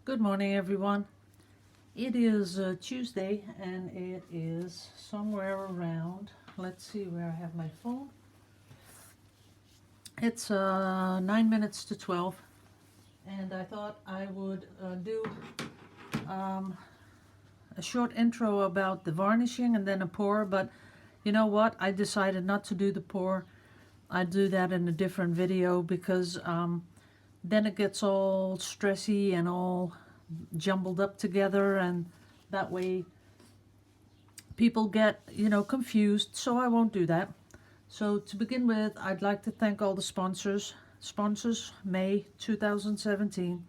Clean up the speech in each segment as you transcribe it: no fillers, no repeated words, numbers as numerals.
Good morning, everyone. It is Tuesday, and it is somewhere around, let's see where I have my phone. It's 9 minutes to 12, and I thought I would do a short intro about the varnishing and then a pour, but you know what? I decided not to do the pour. I'd do that in a different video because then it gets all stressy and all jumbled up together, and that way people get confused, so I won't do that. So to begin with, I'd like to thank all the sponsors May 2017.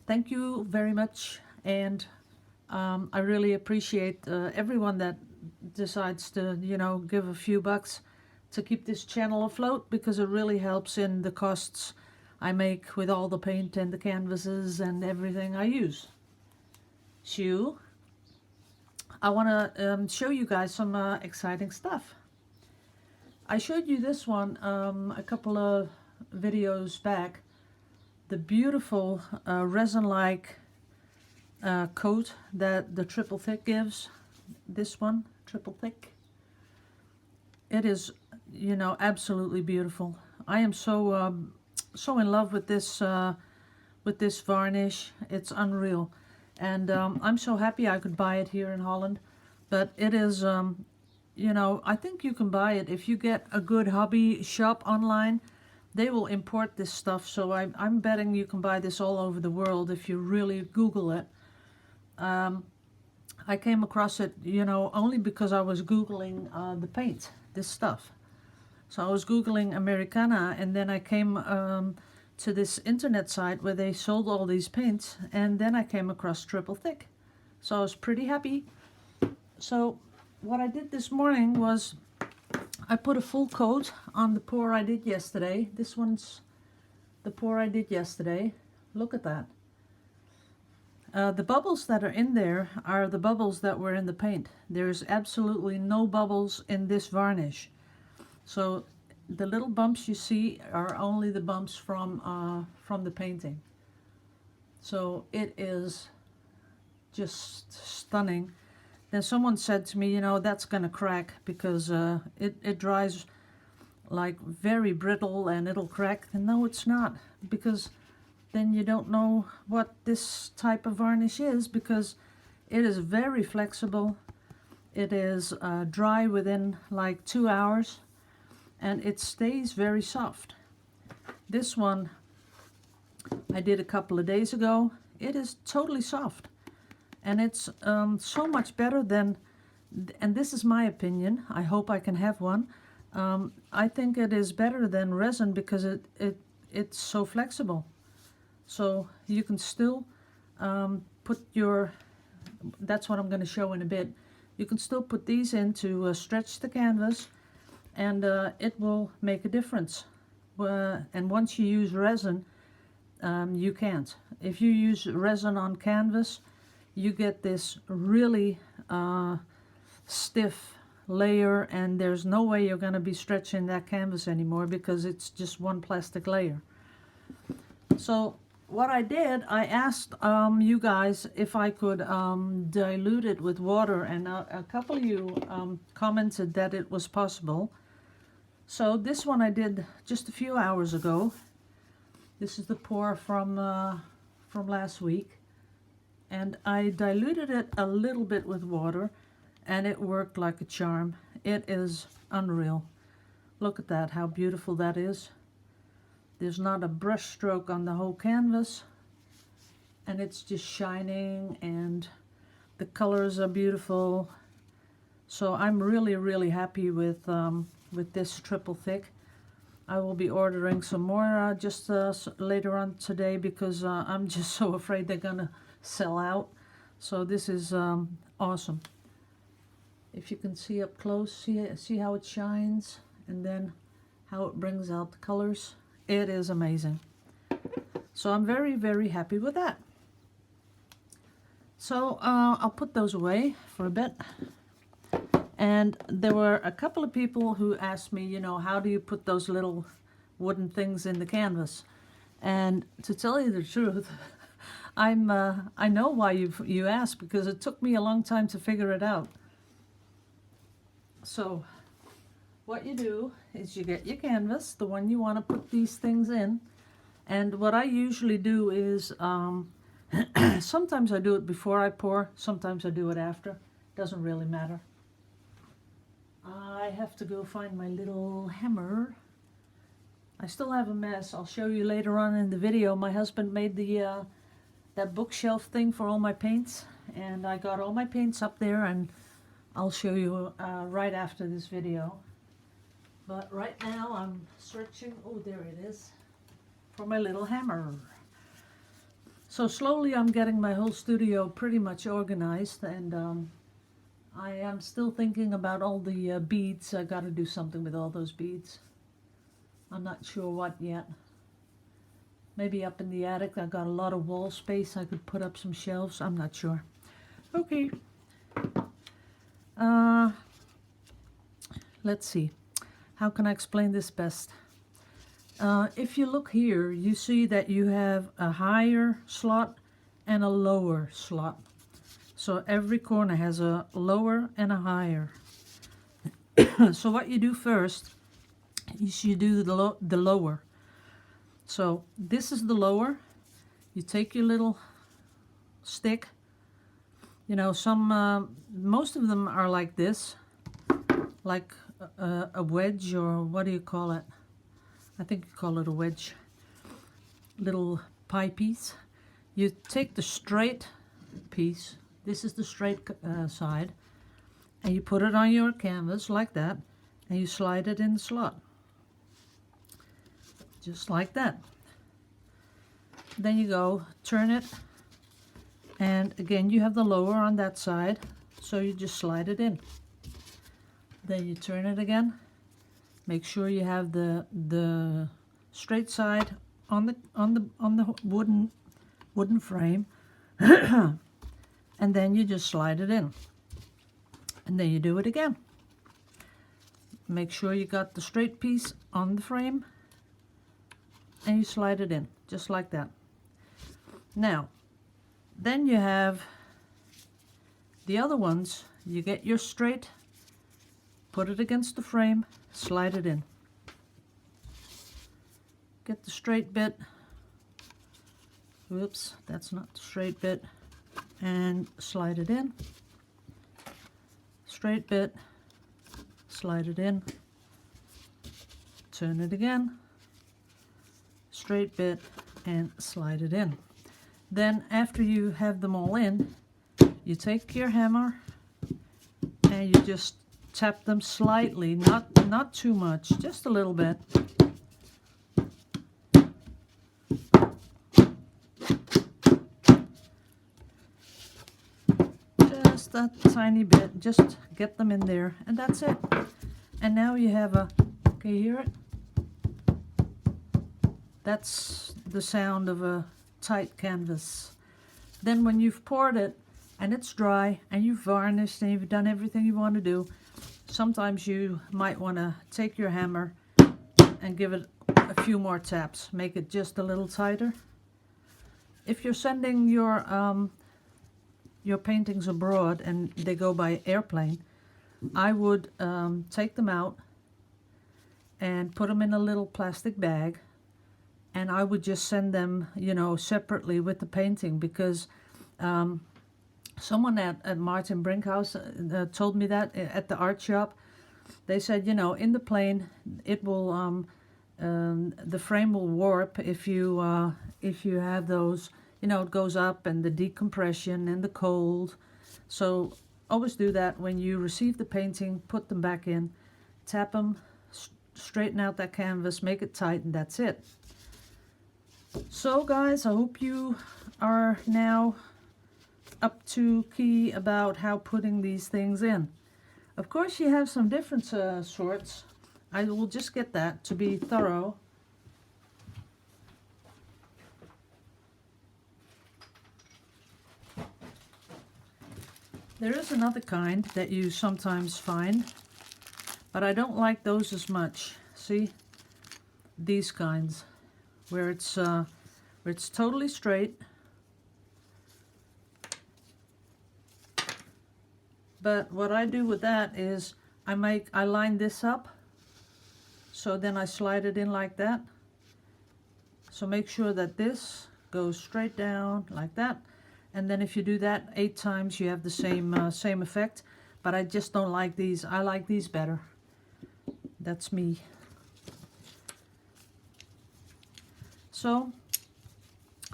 Thank you very much, and I really appreciate everyone that decides to give a few bucks to keep this channel afloat, because it really helps in the costs I make with all the paint and the canvases and everything I use. So I want to show you guys some exciting stuff. I showed you this one a couple of videos back, the beautiful resin-like coat that the triple thick gives. This one, triple thick. It is, absolutely beautiful. I am so in love with this varnish. It's unreal, and I'm so happy I could buy it here in Holland. But it is, I think you can buy it if you get a good hobby shop online. They will import this stuff, so I'm betting you can buy this all over the world if you really Google it. I came across it, only because I was Googling the paint, this stuff. So I was Googling Americana, and then I came to this internet site where they sold all these paints, and then I came across triple thick. So I was pretty happy. So what I did this morning was I put a full coat on the pour I did yesterday. This one's the pour I did yesterday. Look at that. The bubbles that are in there are the bubbles that were in the paint. There's absolutely no bubbles in this varnish. So the little bumps you see are only the bumps from the painting. So it is just stunning. Then someone said to me, that's gonna crack because it dries like very brittle and it'll crack. And no, it's not, because then you don't know what this type of varnish is, because it is very flexible. It is dry within like 2 hours. And it stays very soft. This one I did a couple of days ago. It is totally soft, and it's so much better than, and this is my opinion, I hope I can have one, I think it is better than resin because it's so flexible. So you can still put your, that's what I'm going to show in a bit, you can still put these in to stretch the canvas, and it will make a difference. And once you use resin, you can't. If you use resin on canvas, you get this really stiff layer, and there's no way you're going to be stretching that canvas anymore because it's just one plastic layer. So what I did, I asked you guys if I could dilute it with water, and a couple of you commented that it was possible. So this one I did just a few hours ago. This is the pour from last week, and I diluted it a little bit with water, and it worked like a charm. It is unreal. Look at that, how beautiful that is. There's not a brush stroke on the whole canvas, and it's just shining, and the colors are beautiful. So I'm really happy with this triple thick. I will be ordering some more just later on today, because I'm just so afraid they're gonna sell out. So this is awesome. If you can see up close, see how it shines, and then how it brings out the colors. It is amazing. So I'm very happy with that. So I'll put those away for a bit. And there were a couple of people who asked me, how do you put those little wooden things in the canvas? And to tell you the truth, I know why you asked, because it took me a long time to figure it out. So what you do is you get your canvas, the one you want to put these things in. And what I usually do is, sometimes I do it before I pour, sometimes I do it after. Doesn't really matter. I have to go find my little hammer. I still have a mess. I'll show you later on in the video. My husband made the that bookshelf thing for all my paints, and I got all my paints up there, and I'll show you right after this video. But right now I'm searching, oh there it is, for my little hammer. So slowly I'm getting my whole studio pretty much organized, and I am still thinking about all the beads. I got to do something with all those beads. I'm not sure what yet. Maybe up in the attic. I got a lot of wall space. I could put up some shelves. I'm not sure. Okay. Let's see. How can I explain this best? If you look here, you see that you have a higher slot and a lower slot. So every corner has a lower and a higher. So what you do first is you do the lower. So this is the lower. You take your little stick. You know, most of them are like this, like a wedge, or what do you call it? I think you call it a wedge. Little pie piece. You take the straight piece. This is the straight side, and you put it on your canvas like that, and you slide it in the slot. Just like that. Then you go, turn it, and again you have the lower on that side, so you just slide it in. Then you turn it again. Make sure you have the straight side on the wooden frame, and then you just slide it in. And then you do it again. Make sure you got the straight piece on the frame, and you slide it in, just like that. Now, then you have the other ones. You get your straight, put it against the frame, slide it in. Get the straight bit. Whoops, that's not the straight bit. And slide it in. Straight bit, slide it in. Turn it again. Straight bit, and slide it in. Then after you have them all in, you take your hammer and you just tap them slightly, not too much, just a little bit. Just that tiny bit, just get them in there, and that's it. And now you have a, can you hear it? That's the sound of a tight canvas. Then when you've poured it and it's dry and you've varnished and you've done everything you want to do, sometimes you might want to take your hammer and give it a few more taps, make it just a little tighter. If you're sending your paintings abroad and they go by airplane, I would take them out and put them in a little plastic bag, and I would just send them, you know, separately with the painting, because someone at Martin Brinkhouse told me that at the art shop. They said, you know, in the plane it will the frame will warp if you have those, you know, it goes up, and the decompression and the cold. So always do that when you receive the painting. Put them back in, tap them, straighten out that canvas, make it tight, and that's it. So guys, I hope you are now up to key about how putting these things in. Of course you have some different sorts. I will just get that to be thorough. There is another kind that you sometimes find, but I don't like those as much. See? These kinds. Where it's totally straight, But what I do with that is I line this up, so then I slide it in like that. So make sure that this goes straight down like that. And then if you do that 8 times, you have the same effect. But I just don't like these. I like these better. That's me. So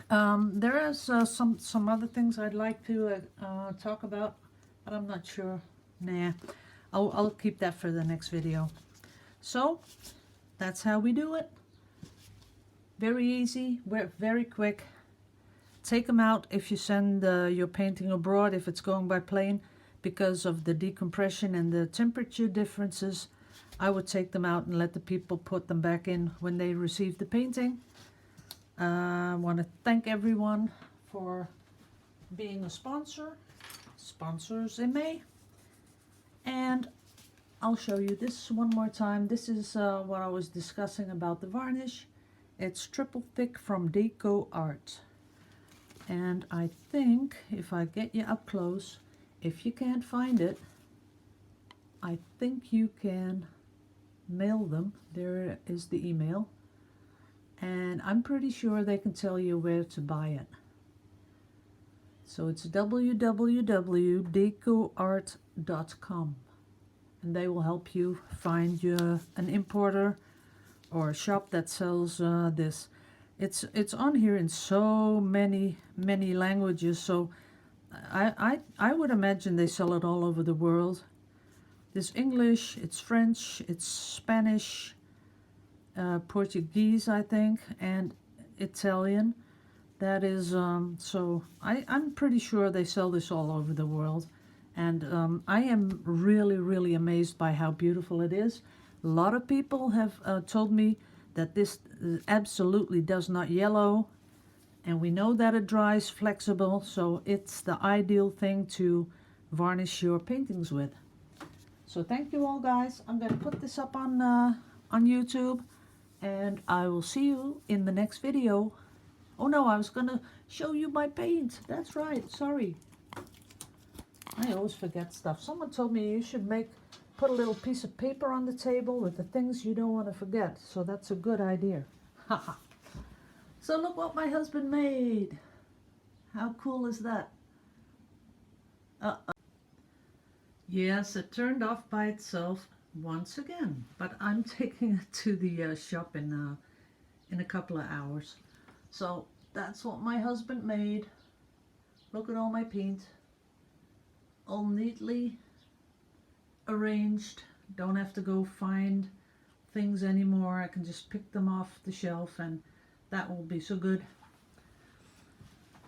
there is some other things I'd like to talk about, but I'm not sure. Nah, I'll keep that for the next video. So that's how we do it. Very easy, very quick. Take them out if you send your painting abroad, if it's going by plane, because of the decompression and the temperature differences. I would take them out and let the people put them back in when they receive the painting. I want to thank everyone for being a sponsor. Sponsors in May. And I'll show you this one more time. This is what I was discussing about the varnish. It's triple thick from Deco Art. And I think if I get you up close, if you can't find it, I think you can mail them. There is the email. And I'm pretty sure they can tell you where to buy it. So it's www.decoart.com, and they will help you find an importer or a shop that sells this. It's on here in so many languages, so I would imagine they sell it all over the world. There's English, it's French, it's Spanish, Portuguese, I think, and Italian. That is, so I'm pretty sure they sell this all over the world. And I am really amazed by how beautiful it is. A lot of people have told me that this absolutely does not yellow. And we know that it dries flexible, so it's the ideal thing to varnish your paintings with. So thank you all, guys. I'm going to put this up on YouTube. And I will see you in the next video. Oh no, I was going to show you my paint. That's right, sorry. I always forget stuff. Someone told me you should put a little piece of paper on the table with the things you don't want to forget. So that's a good idea. So look what my husband made. How cool is that? Yes, it turned off by itself once again, but I'm taking it to the shop in a couple of hours. So that's what my husband made. Look at all my paint, all neatly arranged. Don't have to go find things anymore. I can just pick them off the shelf, and that will be so good.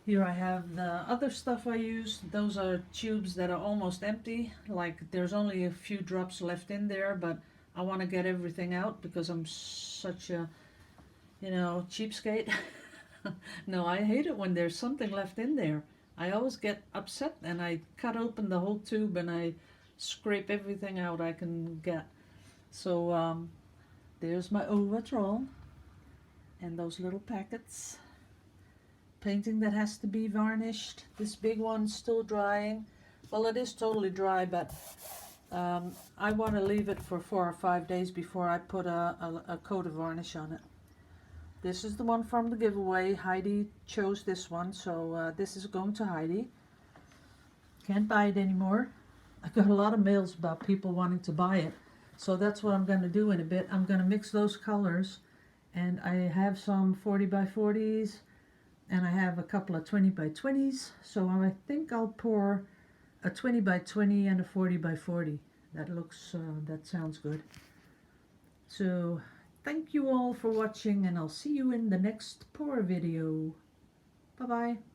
Here I have the other stuff I use. Those are tubes that are almost empty. Like there's only a few drops left in there, but I want to get everything out because I'm such a, cheapskate. No, I hate it when there's something left in there. I always get upset and I cut open the whole tube and I scrape everything out I can get. So there's my overall and those little packets. Painting that has to be varnished. This big one's still drying. Well, it is totally dry, but I want to leave it for 4 or 5 days before I put a coat of varnish on it. This is the one from the giveaway. Heidi chose this one, so this is going to Heidi. Can't buy it anymore. I got a lot of mails about people wanting to buy it, so that's what I'm going to do in a bit. I'm going to mix those colors, and I have some 40 by 40s. And I have a couple of 20 by 20s, so I think I'll pour a 20 by 20 and a 40 by 40. That sounds good. So thank you all for watching, and I'll see you in the next pour video. Bye bye.